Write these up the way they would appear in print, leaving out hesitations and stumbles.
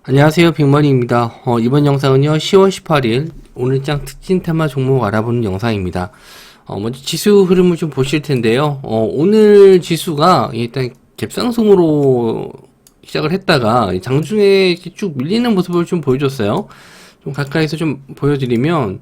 안녕하세요, 빅머니입니다. 이번 영상은요, 10월 18일 오늘장 특징 테마 종목 알아보는 영상입니다. 먼저 지수 흐름을 좀 보실 텐데요. 오늘 지수가 일단 갭상승으로 시작을 했다가 장중에 이렇게 쭉 밀리는 모습을 좀 보여줬어요. 좀 가까이서 좀 보여드리면,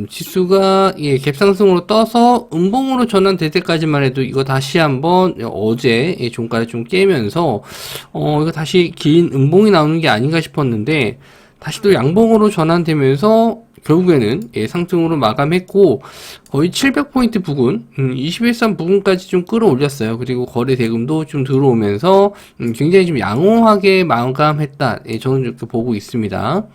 지수가 갭상승으로 떠서 음봉으로 전환될 때까지만 해도 이거 다시 한번 어제 종가를 좀 깨면서 이거 다시 긴 음봉이 나오는 게 아닌가 싶었는데 다시 또 양봉으로 전환되면서 결국에는 상승으로 마감했고 거의 700포인트 부근 21선 부근까지 좀 끌어올렸어요. 그리고 거래 대금도 좀 들어오면서 굉장히 좀 양호하게 마감했다. 저는 이렇게 보고 있습니다.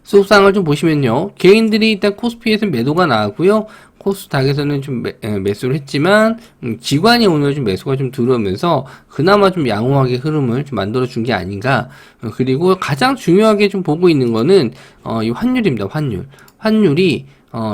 수급상을 좀 보시면요. 개인들이 일단 코스피에서 매도가 나왔고요. 코스닥에서는 좀 매수를 했지만 기관이 오늘 좀 매수가 좀 들어오면서 그나마 좀 양호하게 흐름을 좀 만들어 준 게 아닌가. 그리고 가장 중요하게 좀 보고 있는 거는 이 환율입니다. 환율이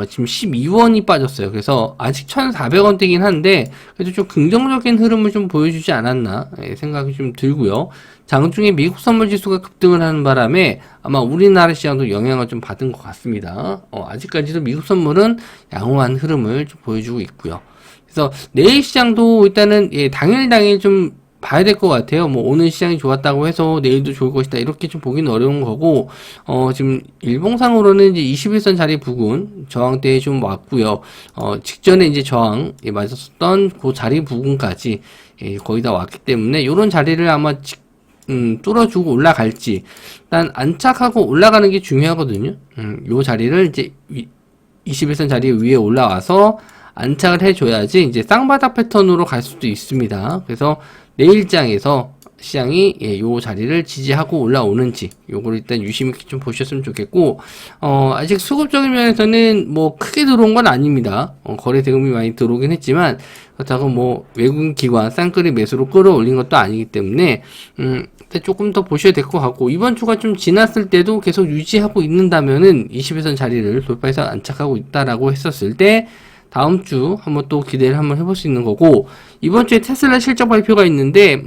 지금 12원이 빠졌어요. 그래서 아직 1,400원대긴 한데 그래도 좀 긍정적인 흐름을 좀 보여주지 않았나 생각이 좀 들고요. 장중에 미국 선물 지수가 급등을 하는 바람에 아마 우리나라 시장도 영향을 좀 받은 것 같습니다. 아직까지도 미국 선물은 양호한 흐름을 좀 보여주고 있고요. 그래서 내일 시장도 일단은 당일 좀 봐야 될 것 같아요. 뭐 오늘 시장이 좋았다고 해서 내일도 좋을 것이다 이렇게 좀 보기는 어려운 거고 지금 일봉상으로는 이제 21선 자리 부근 저항대에 좀 왔고요. 직전에 이제 저항 맞았었던 그 자리 부근까지 거의 다 왔기 때문에 이런 자리를 아마 뚫어주고 올라갈지 일단 안착하고 올라가는 게 중요하거든요. 요 자리를 이제 21선 자리 위에 올라와서 안착을 해줘야지 이제 쌍바닥 패턴으로 갈 수도 있습니다. 그래서 내일장에서 시장이 요 자리를 지지하고 올라오는지 요걸 일단 유심히 좀 보셨으면 좋겠고 아직 수급적인 면에서는 뭐 크게 들어온 건 아닙니다. 거래 대금이 많이 들어오긴 했지만 그렇다고 뭐 외국인 기관 쌍끌이 매수로 끌어올린 것도 아니기 때문에 조금 더 보셔야 될 것 같고 이번 주가 좀 지났을 때도 계속 유지하고 있는다면은 20일선 자리를 돌파해서 안착하고 있다라고 했었을 때 다음 주 한번 또 기대를 한번 해볼 수 있는 거고 이번 주에 테슬라 실적 발표가 있는데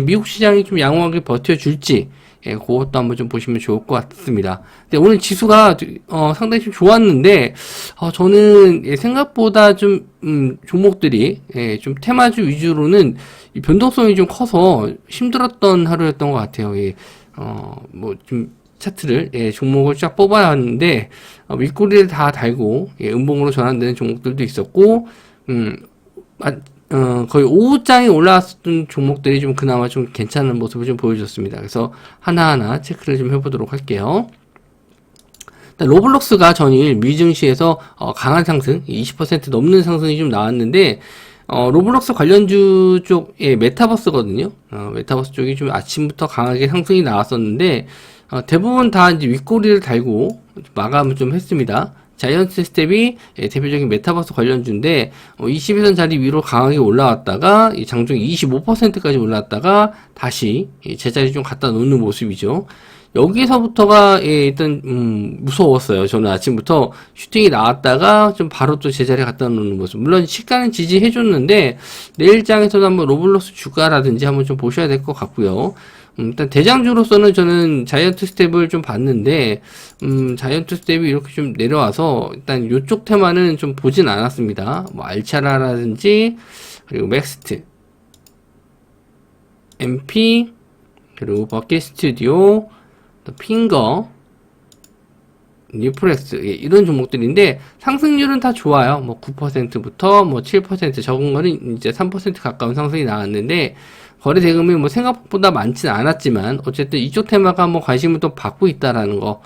미국 시장이 좀 양호하게 버텨줄지 그것도 한번 좀 보시면 좋을 것 같습니다. 근데 오늘 지수가 상당히 좀 좋았는데 저는 생각보다 좀 종목들이 좀 테마주 위주로는 이 변동성이 좀 커서 힘들었던 하루였던 것 같아요. 뭐 좀 차트를 종목을 쫙 뽑아왔는데 윗꼬리를 다 달고 음봉으로 전환되는 종목들도 있었고 거의 오후장에 올라왔던 종목들이 좀 그나마 좀 괜찮은 모습을 좀 보여줬습니다. 그래서 하나하나 체크를 좀 해보도록 할게요. 로블록스가 전일 미 증시에서 강한 상승, 20% 넘는 상승이 좀 나왔는데 로블록스 관련주 쪽 메타버스거든요. 메타버스 쪽이 좀 아침부터 강하게 상승이 나왔었는데 대부분 다 이제 윗꼬리를 달고 마감을 좀 했습니다. 자이언트 스텝이 대표적인 메타버스 관련주인데 21선 자리 위로 강하게 올라왔다가 장중에 25%까지 올라왔다가 다시 제자리 좀 갖다 놓는 모습이죠. 여기서부터가 일단 무서웠어요. 저는 아침부터 슈팅이 나왔다가 좀 바로 또 제자리에 갖다 놓는 모습. 물론 시가는 지지해줬는데 내일장에서도 한번 로블록스 주가라든지 한번 좀 보셔야 될 것 같고요. 일단 대장주로서는 저는 자이언트 스텝을 좀 봤는데 자이언트 스텝이 이렇게 좀 내려와서 일단 요쪽 테마는 좀 보진 않았습니다. 뭐 알차라라든지 그리고 맥스트, MP 그리고 버킷 스튜디오, 또 핑거, 뉴프렉스 이런 종목들인데 상승률은 다 좋아요. 뭐 9%부터 뭐 7% 적은 거는 이제 3% 가까운 상승이 나왔는데 거래 대금이 뭐 생각보다 많지는 않았지만 어쨌든 이쪽 테마가 뭐 관심을 또 받고 있다라는 거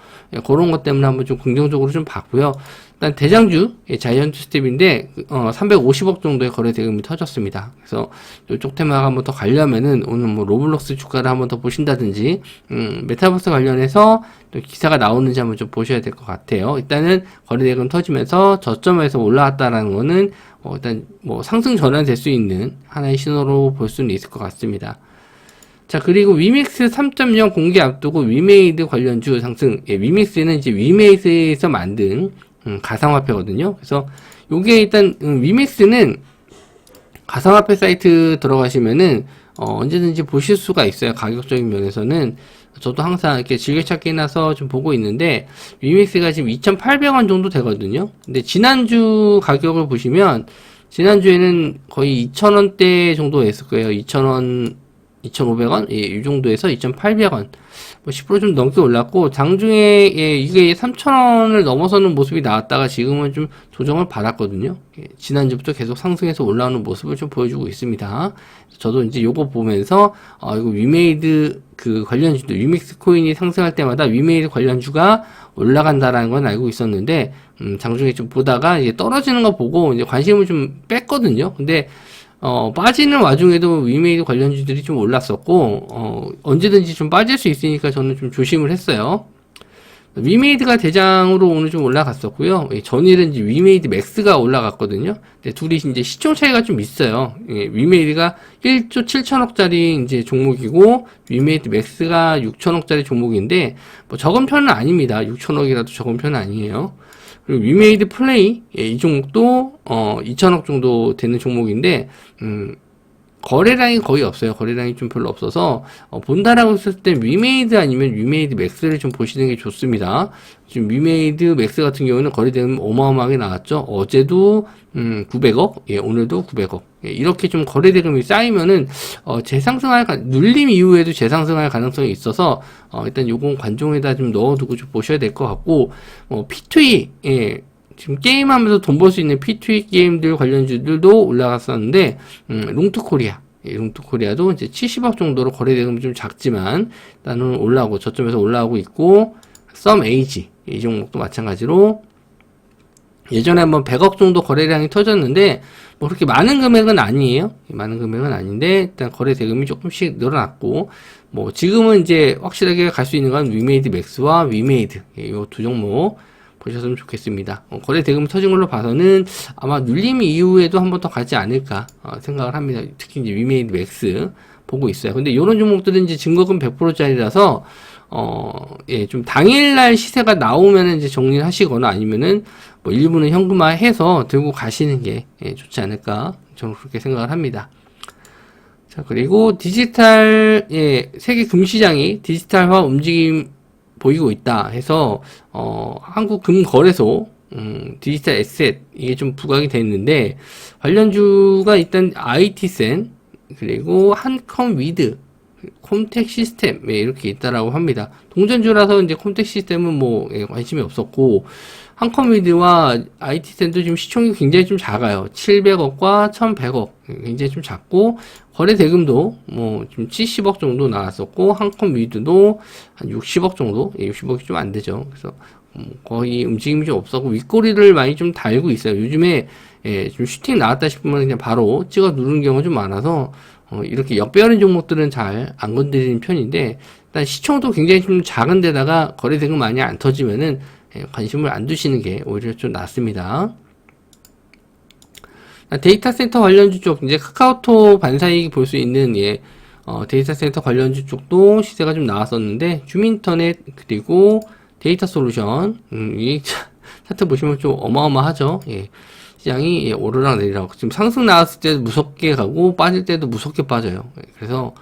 그런 것 때문에 한번 좀 긍정적으로 좀 봤고요. 일단 대장주 자이언트 스텝인데 350억 정도의 거래 대금이 터졌습니다. 그래서 이쪽 테마가 한번 더 가려면은 오늘 뭐 로블록스 주가를 한번 더 보신다든지 메타버스 관련해서 또 기사가 나오는지 한번 좀 보셔야 될 것 같아요. 일단은 거래 대금 터지면서 저점에서 올라왔다라는 거는 일단 뭐 상승 전환될 수 있는 하나의 신호로 볼 수는 있을 것 같습니다. 자, 그리고 위믹스 3.0 공개 앞두고 위메이드 관련주 상승. 위믹스는 이제 위메이드에서 만든 가상화폐거든요. 그래서 요게 일단 위믹스는 가상화폐 사이트 들어가시면은 언제든지 보실 수가 있어요. 가격적인 면에서는. 저도 항상 이렇게 즐겨찾기 해놔서 좀 보고 있는데, 위믹스가 지금 2,800원 정도 되거든요. 근데 지난주 가격을 보시면, 지난주에는 거의 2,000원대 정도 했을 거예요. 2,000원, 2,500원? 예, 이 정도에서 2,800원. 뭐 10%좀 넘게 올랐고, 장중에, 예, 이게 3,000원을 넘어서는 모습이 나왔다가 지금은 좀 조정을 받았거든요. 예, 지난주부터 계속 상승해서 올라오는 모습을 좀 보여주고 있습니다. 저도 이제 요거 보면서, 이거 위메이드 그 관련주도, 위믹스 코인이 상승할 때마다 위메이드 관련주가 올라간다라는 건 알고 있었는데, 장중에 좀 보다가 이제 떨어지는 거 보고 이제 관심을 좀 뺐거든요. 근데, 빠지는 와중에도 위메이드 관련주들이 좀 올랐었고, 언제든지 좀 빠질 수 있으니까 저는 좀 조심을 했어요. 위메이드가 대장으로 오늘 좀 올라갔었고요. 전일은 이제 위메이드 맥스가 올라갔거든요. 근데 둘이 이제 시총 차이가 좀 있어요. 위메이드가 1조 7천억짜리 이제 종목이고, 위메이드 맥스가 6천억짜리 종목인데, 뭐 적은 편은 아닙니다. 6천억이라도 적은 편은 아니에요. 그리고 위메이드 플레이, 이 종목도 2천억 정도 되는 종목인데, 거래량이 거의 없어요. 거래량이 좀 별로 없어서, 본다라고 했을 때 위메이드 아니면 위메이드 맥스를 좀 보시는 게 좋습니다. 지금 위메이드 맥스 같은 경우는 거래대금 어마어마하게 나왔죠. 어제도 900억, 예, 오늘도 900억. 예, 이렇게 좀 거래대금이 쌓이면은 재상승할 눌림 이후에도 재상승할 가능성이 있어서 일단 요건 관종에다 좀 넣어두고 좀 보셔야 될 것 같고, P2E, 예, 지금 게임하면서 돈 벌 수 있는 P2E 게임들 관련주들도 올라갔었는데, 롱투코리아. 롱투코리아도 이제 70억 정도로 거래대금이 좀 작지만, 일단은 올라오고, 저점에서 올라오고 있고, 썸에이지. 이 종목도 마찬가지로, 예전에 한번 100억 정도 거래량이 터졌는데, 뭐 그렇게 많은 금액은 아니에요. 많은 금액은 아닌데, 일단 거래대금이 조금씩 늘어났고, 뭐 지금은 이제 확실하게 갈 수 있는 건 위메이드 맥스와 위메이드. 이 두 종목. 보셨으면 좋겠습니다. 거래 대금이 터진 걸로 봐서는 아마 눌림 이후에도 한 번 더 가지 않을까 생각을 합니다. 특히 이제 위메이드 맥스 보고 있어요. 근데 이런 종목들은 이제 증거금 100%짜리라서 예, 좀 당일날 시세가 나오면 이제 정리를 하시거나 아니면은 뭐 일부는 현금화해서 들고 가시는 게 예, 좋지 않을까 저는 그렇게 생각을 합니다. 자, 그리고 디지털 예, 세계 금시장이 디지털화 움직임 보이고 있다 해서 한국금거래소 디지털 에셋 이게 좀 부각이 됐는데 관련주가 일단 IT센 그리고 한컴위드 콤텍 시스템 예, 이렇게 있다라고 합니다. 동전주라서 이제 콤텍 시스템은 뭐 예, 관심이 없었고 한컴위드와 IT센도 지금 시총이 굉장히 좀 작아요. 700억과 1100억 굉장히 좀 작고 거래 대금도 뭐 좀 70억 정도 나왔었고 한컴위드도 한 60억 정도, 60억이 좀 안 되죠. 그래서 거의 움직임이 좀 없었고 윗꼬리를 많이 좀 달고 있어요. 요즘에 예, 좀 슈팅 나왔다 싶으면 그냥 바로 찍어 누르는 경우가 좀 많아서 이렇게 역배열인 종목들은 잘 안 건드리는 편인데 일단 시총도 굉장히 좀 작은 데다가 거래 대금 많이 안 터지면은 예, 관심을 안 두시는 게 오히려 좀 낫습니다. 데이터 센터 관련주 쪽, 이제 카카오톡 반사이익 볼 수 있는, 예, 데이터 센터 관련주 쪽도 시세가 좀 나왔었는데, 주민터넷, 그리고 데이터 솔루션, 이 차트 보시면 좀 어마어마하죠. 예. 시장이, 예, 오르락 내리락. 지금 상승 나왔을 때도 무섭게 가고, 빠질 때도 무섭게 빠져요. 예, 그래서,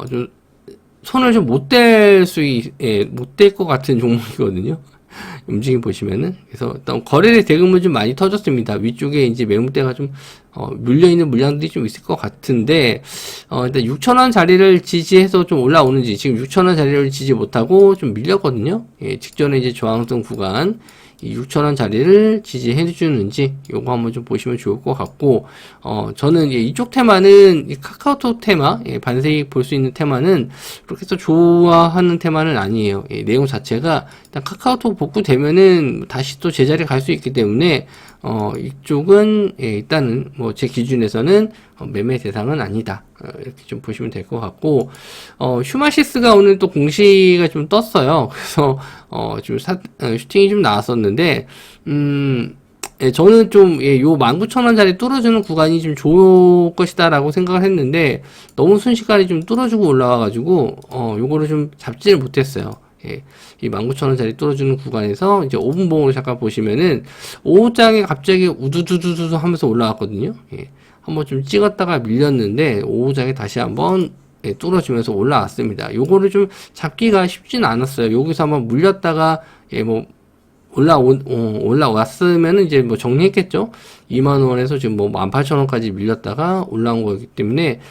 좀, 손을 좀 못 댈 예, 못 댈 것 같은 종목이거든요. 움직임 보시면은. 그래서 일단 거래의 대금은 좀 많이 터졌습니다. 위쪽에 이제 매물대가 좀, 물려있는 물량들이 좀 있을 것 같은데, 일단 6,000원 자리를 지지해서 좀 올라오는지, 지금 6,000원 자리를 지지 못하고 좀 밀렸거든요. 예, 직전에 이제 저항성 구간, 이 6,000원 자리를 지지해 주는지 요거 한번 좀 보시면 좋을 것 같고 저는 이쪽 테마는 이 카카오톡 테마 반세익 볼 수 있는 테마는 그렇게 해서 좋아하는 테마는 아니에요. 내용 자체가 일단 카카오톡 복구되면은 다시 또 제자리에 갈 수 있기 때문에 이쪽은 일단은 뭐 제 기준에서는 매매 대상은 아니다. 이렇게 좀 보시면 될 것 같고 휴마시스가 오늘 또 공시가 좀 떴어요. 그래서 좀 슈팅이 좀 나왔었는데 예, 저는 좀, 예, 요 19,000원짜리 뚫어주는 구간이 좀 좋을 것이다라고 생각을 했는데, 너무 순식간에 좀 뚫어주고 올라와가지고, 요거를 좀 잡지를 못했어요. 예, 이 19,000원짜리 뚫어주는 구간에서, 이제 5분봉으로 잠깐 보시면은, 5장에 갑자기 우두두두두 하면서 올라왔거든요. 예, 한번 좀 찍었다가 밀렸는데 오후장에 다시 한번 뚫어주면서 올라왔습니다. 요거를 좀 잡기가 쉽진 않았어요. 여기서 한번 물렸다가 뭐 올라왔으면 이제 뭐 정리했겠죠. 2만원에서 지금 뭐 18,000원까지 밀렸다가 올라온 거기 때문에,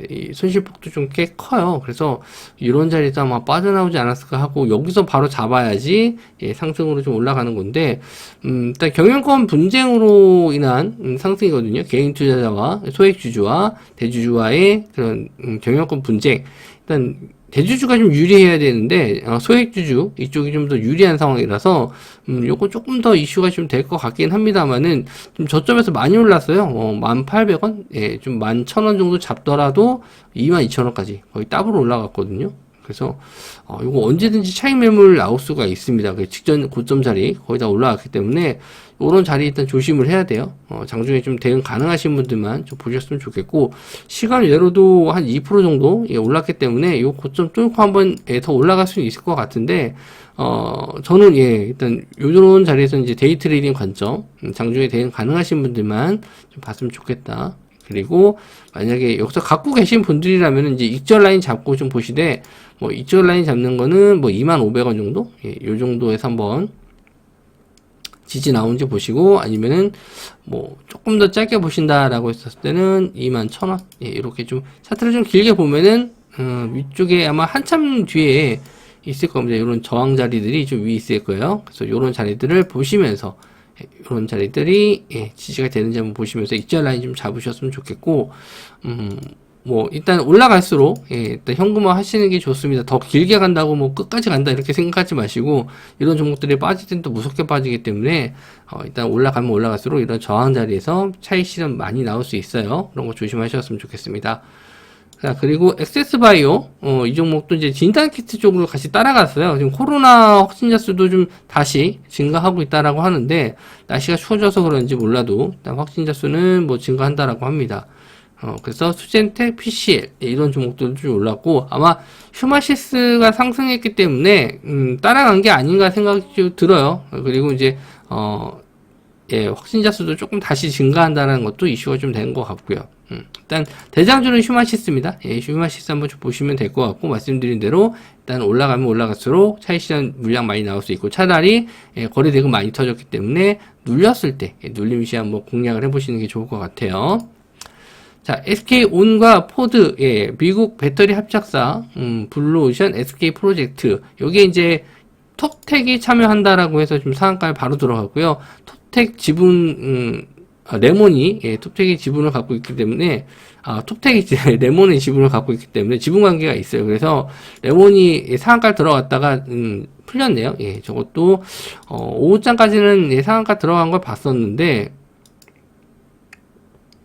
이 손실폭도 좀 꽤 커요. 그래서 이런 자리에서 아마 빠져나오지 않았을까 하고, 여기서 바로 잡아야지, 상승으로 좀 올라가는 건데, 일단 경영권 분쟁으로 인한 상승이거든요. 개인 투자자와 소액주주와 대주주와의 그런 경영권 분쟁. 일단, 대주주가 좀 유리해야 되는데 소액주주 이쪽이 좀 더 유리한 상황이라서 요거 조금 더 이슈가 좀 될 것 같긴 합니다만은 좀 저점에서 많이 올랐어요. 1,800원, 좀 11,000원 정도 잡더라도 22,000원까지 거의 더블로 올라갔거든요. 그래서 이거 언제든지 차익 매물 나올 수가 있습니다. 그 직전 고점 자리 거의 다 올라왔기 때문에 이런 자리 일단 조심을 해야 돼요. 장중에 좀 대응 가능하신 분들만 좀 보셨으면 좋겠고, 시간 외로도 한 2% 정도 올랐기 때문에 이 고점 뚫고 한번 더 올라갈 수는 있을 것 같은데, 저는 일단 요런 자리에서 이제 데이 트레이딩 관점, 장중에 대응 가능하신 분들만 좀 봤으면 좋겠다. 그리고 만약에 여기서 갖고 계신 분들이라면 이제 익절 라인 잡고 좀 보시되, 뭐 익절 라인 잡는 거는 뭐 25,000원 정도, 요 정도에서 한번 지지 나오는지 보시고, 아니면은 뭐 조금 더 짧게 보신다라고 했었을 때는 21,000원, 이렇게 좀 차트를 좀 길게 보면은 위쪽에 아마 한참 뒤에 있을 겁니다. 이런 저항 자리들이 좀 위에 있을 거예요. 그래서 이런 자리들을 보시면서, 이런 자리들이 지지가 되는지 한번 보시면서 익절 라인 좀 잡으셨으면 좋겠고, 뭐 일단 올라갈수록 일단 현금화 하시는 게 좋습니다. 더 길게 간다고 뭐 끝까지 간다 이렇게 생각하지 마시고, 이런 종목들이 빠질 땐 또 무섭게 빠지기 때문에 일단 올라가면 올라갈수록 이런 저항 자리에서 차익 실현 많이 나올 수 있어요. 그런 거 조심하셨으면 좋겠습니다. 자, 그리고 엑세스바이오, 이 종목도 이제 진단키트 쪽으로 같이 따라갔어요. 지금 코로나 확진자 수도 좀 다시 증가하고 있다라고 하는데, 날씨가 추워져서 그런지 몰라도, 일단 확진자 수는 뭐 증가한다라고 합니다. 그래서 수젠텍, PCL, 이런 종목들도 좀 올랐고, 아마 휴마시스가 상승했기 때문에, 따라간 게 아닌가 생각이 좀 들어요. 그리고 이제, 확진자 수도 조금 다시 증가한다는 것도 이슈가 좀 된 것 같고요. 일단 대장주는 휴마시스입니다. 휴마시스 한번 좀 보시면 될 것 같고, 말씀드린 대로 일단 올라가면 올라갈수록 차익 실현 물량 많이 나올 수 있고, 차라리 거래 대금 많이 터졌기 때문에 눌렸을 때 눌림 시 한번 공략을 해보시는 게 좋을 것 같아요. 자, SK온과 포드, 미국 배터리 합작사, 블루오션 SK 프로젝트, 여기에 이제 톱텍이 참여한다라고 해서 좀 상한가에 바로 들어갔고요. 톱텍 지분, 레몬이 톱텍의 지분을 갖고 있기 때문에, 톱텍이 레몬의 지분을 갖고 있기 때문에 지분 관계가 있어요. 그래서 레몬이 상한가 들어갔다가 풀렸네요. 저것도 오후장까지는 상한가 들어간 걸 봤었는데,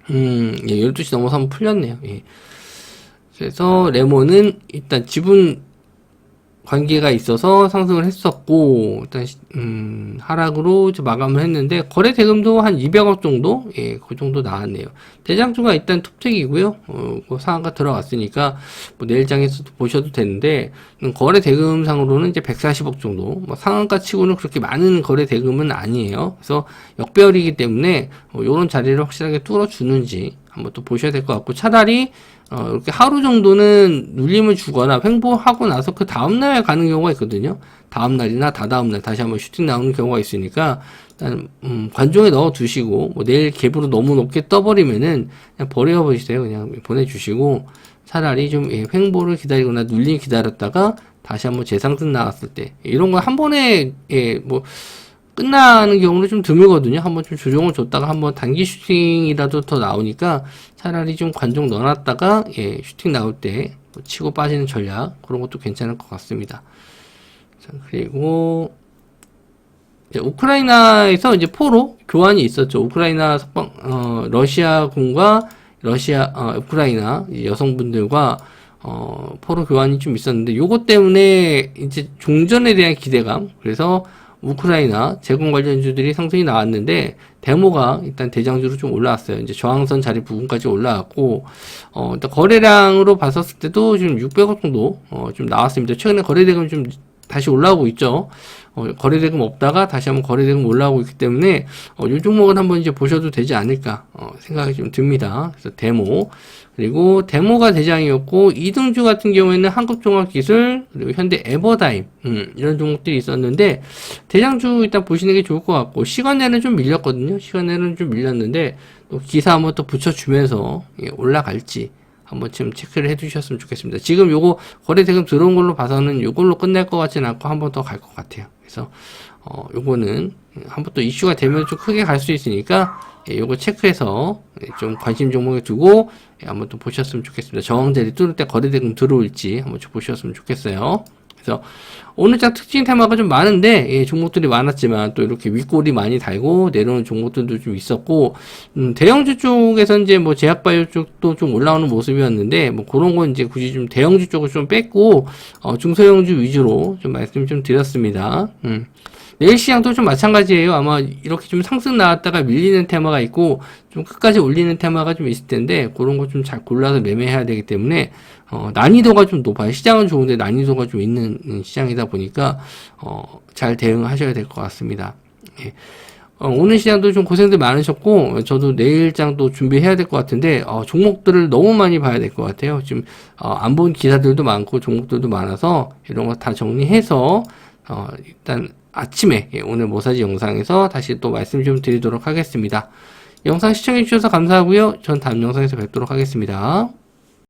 12시 넘어서 한번 풀렸네요. 그래서 레몬은 일단 지분 관계가 있어서 상승을 했었고, 일단 하락으로 이제 마감을 했는데, 거래 대금도 한 200억 정도, 그 정도 나왔네요. 대장주가 일단 톱텍이고요. 그 상한가 들어갔으니까 뭐 내일장에서도 보셔도 되는데, 거래 대금상으로는 이제 140억 정도, 뭐 상한가 치고는 그렇게 많은 거래 대금은 아니에요. 그래서 역배열이기 때문에 이런 자리를 확실하게 뚫어주는지 한번 또 보셔야 될 것 같고, 차라리 이렇게 하루 정도는 눌림을 주거나 횡보하고 나서 그 다음날 가는 경우가 있거든요. 다음날이나 다다음날 다시 한번 슈팅 나오는 경우가 있으니까, 일단, 관종에 넣어 두시고, 뭐 내일 갭으로 너무 높게 떠버리면은 그냥 버려버리세요. 그냥 보내주시고, 차라리 좀 횡보를 기다리거나 눌림 기다렸다가 다시 한번 재상승 나왔을 때, 이런 거 한 번에, 뭐, 끝나는 경우는 좀 드물거든요. 한번 좀 조정을 줬다가 한번 단기 슈팅이라도 더 나오니까 차라리 좀 관종 넣어놨다가 슈팅 나올 때 뭐 치고 빠지는 전략, 그런 것도 괜찮을 것 같습니다. 자, 그리고 우크라이나에서 이제 포로 교환이 있었죠. 우크라이나 러시아군과 우크라이나 여성분들과 포로 교환이 좀 있었는데, 요것 때문에 이제 종전에 대한 기대감, 그래서 우크라이나 제공 관련주들이 상승이 나왔는데, 데모가 일단 대장주로 좀 올라왔어요. 이제 저항선 자리 부분까지 올라왔고, 일단 거래량으로 봤었을 때도 지금 600억 정도, 좀 나왔습니다. 최근에 거래대금 좀 다시 올라오고 있죠. 거래대금 없다가 다시 한번 거래대금 올라오고 있기 때문에 이 종목은 한번 이제 보셔도 되지 않을까 생각이 좀 듭니다. 그래서 데모, 그리고 데모가 대장이었고 2등주 같은 경우에는 한국종합기술, 그리고 현대 에버다임 이런 종목들이 있었는데 대장주 일단 보시는 게 좋을 것 같고, 시간에는 좀 밀렸거든요. 시간에는 좀 밀렸는데 또 기사 한번 또 붙여주면서 올라갈지 한번 지금 체크를 해주셨으면 좋겠습니다. 지금 요거 거래대금 들어온 걸로 봐서는 요걸로 끝날 것 같지는 않고 한 번 더 갈 것 같아요. 그래서 요거는 한번 또 이슈가 되면 좀 크게 갈 수 있으니까 요거 체크해서 좀 관심 종목에 두고 한번 또 보셨으면 좋겠습니다. 저항자리 뚫을 때 거래대금 들어올지 한번 좀 보셨으면 좋겠어요. 그래서 오늘 장 특징 테마가 좀 많은데 종목들이 많았지만 또 이렇게 윗골이 많이 달고 내려오는 종목들도 좀 있었고, 대형주 쪽에서 이제 뭐 제약바이오 쪽도 좀 올라오는 모습이었는데 뭐 그런 건 이제 굳이 좀 대형주 쪽을 좀 뺐고 중소형주 위주로 좀 말씀 좀 드렸습니다. 내일 시장도 좀 마찬가지예요. 아마 이렇게 좀 상승 나왔다가 밀리는 테마가 있고 좀 끝까지 올리는 테마가 좀 있을 텐데 그런 거 좀 잘 골라서 매매해야 되기 때문에 난이도가 좀 높아요. 시장은 좋은데 난이도가 좀 있는 시장이다 보니까 잘 대응하셔야 될 것 같습니다. 예. 오늘 시장도 좀 고생들 많으셨고 저도 내일장도 준비해야 될 것 같은데 종목들을 너무 많이 봐야 될 것 같아요. 지금 안 본 기사들도 많고 종목들도 많아서 이런 거 다 정리해서 일단 아침에 오늘 모사지 영상에서 다시 또 말씀 좀 드리도록 하겠습니다. 영상 시청해 주셔서 감사하고요. 전 다음 영상에서 뵙도록 하겠습니다.